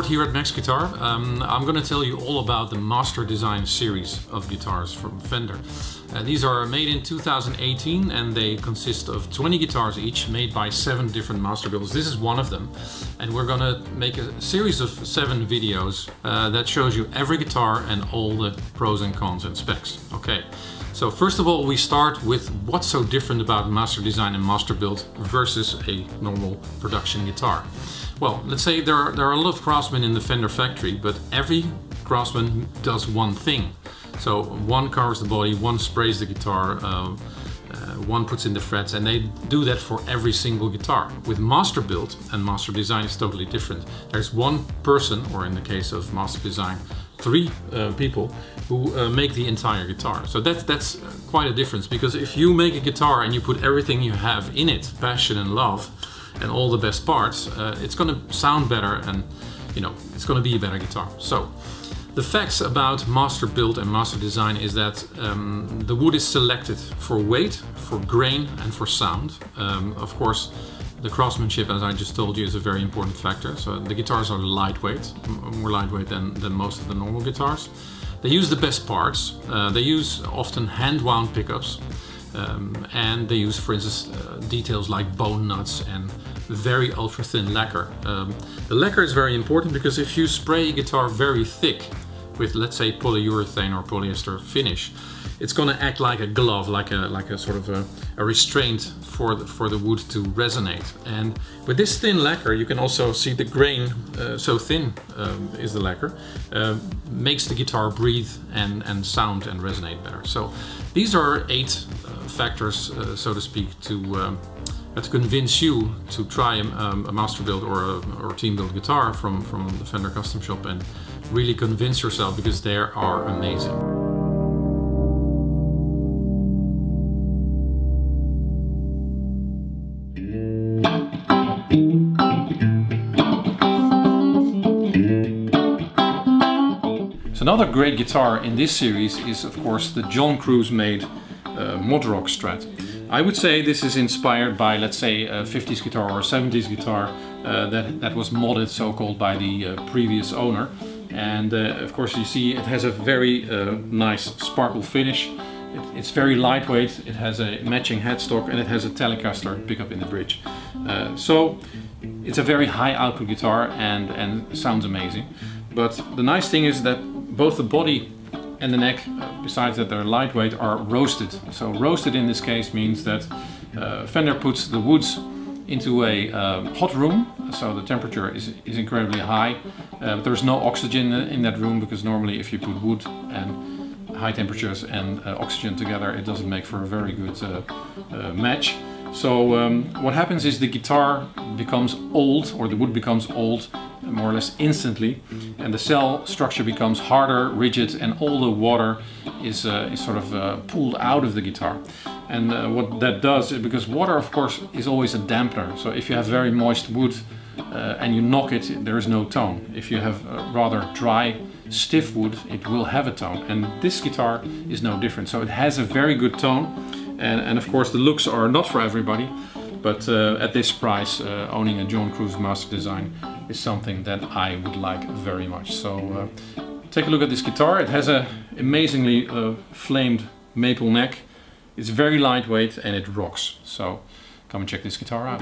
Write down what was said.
here at Max Guitar. I'm going to tell you all about the Masterdesign series of guitars from Fender. These are made in 2018 and they consist of 20 guitars each, made by 7 different master builders. This is one of them, and we're going to make a series of 7 videos that shows you every guitar and all the pros and cons and specs. Okay, so first of all we start with what's so different about Masterdesign and Master Build versus a normal production guitar. Well, let's say there are a lot of craftsmen in the Fender factory, but every craftsman does one thing. So one covers the body, one sprays the guitar, one puts in the frets, and they do that for every single guitar. With Master Build and Masterdesign it's totally different. There's one person, or in the case of Masterdesign, 3 people who make the entire guitar. So that's quite a difference, because if you make a guitar and you put everything you have in it, passion and love, and all the best parts, it's going to sound better, and it's going to be a better guitar. So the facts about Master Build and Masterdesign is that the wood is selected for weight, for grain, and for sound. Of course, the craftsmanship, as I just told you, is a very important factor. So the guitars are lightweight, more lightweight than most of the normal guitars. They use the best parts. They use often hand-wound pickups. And they use, for instance, details like bone nuts and very ultra thin lacquer. The lacquer is very important because if you spray a guitar very thick with, let's say, polyurethane or polyester finish, it's going to act like a glove, like a sort of a restraint for the wood to resonate. And with this thin lacquer, you can also see the grain, so thin is the lacquer, makes the guitar breathe and sound and resonate better. So these are 8 factors, so to speak, to convince you to try a Master Build or Team Build guitar from the Fender Custom Shop, and really convince yourself, because they are amazing. So another great guitar in this series is, of course, the Cruz made mod rock Strat. I would say this is inspired by, let's say, a 50s guitar or a 70s guitar that was modded, so-called, by the previous owner. And of course you see it has a very nice sparkle finish. It's very lightweight, it has a matching headstock, and it has a Telecaster pickup in the bridge. So it's a very high output guitar and sounds amazing. But the nice thing is that both the body and the neck, besides that they're lightweight, are roasted. So roasted in this case means that Fender puts the woods into a hot room, so the temperature is incredibly high. But there's no oxygen in that room, because normally if you put wood and high temperatures and oxygen together, it doesn't make for a very good match. So what happens is the guitar becomes old, or the wood becomes old, more or less instantly, and the cell structure becomes harder, rigid, and all the water is sort of pulled out of the guitar. And what that does is, because water, of course, is always a dampener, so if you have very moist wood and you knock it, there is no tone. If you have rather dry, stiff wood, it will have a tone, and this guitar is no different. So it has a very good tone, and of course the looks are not for everybody, but at this price, owning a Cruz Masterdesign is something that I would like very much. So take a look at this guitar. It has a amazingly flamed maple neck. It's very lightweight and it rocks. So come and check this guitar out.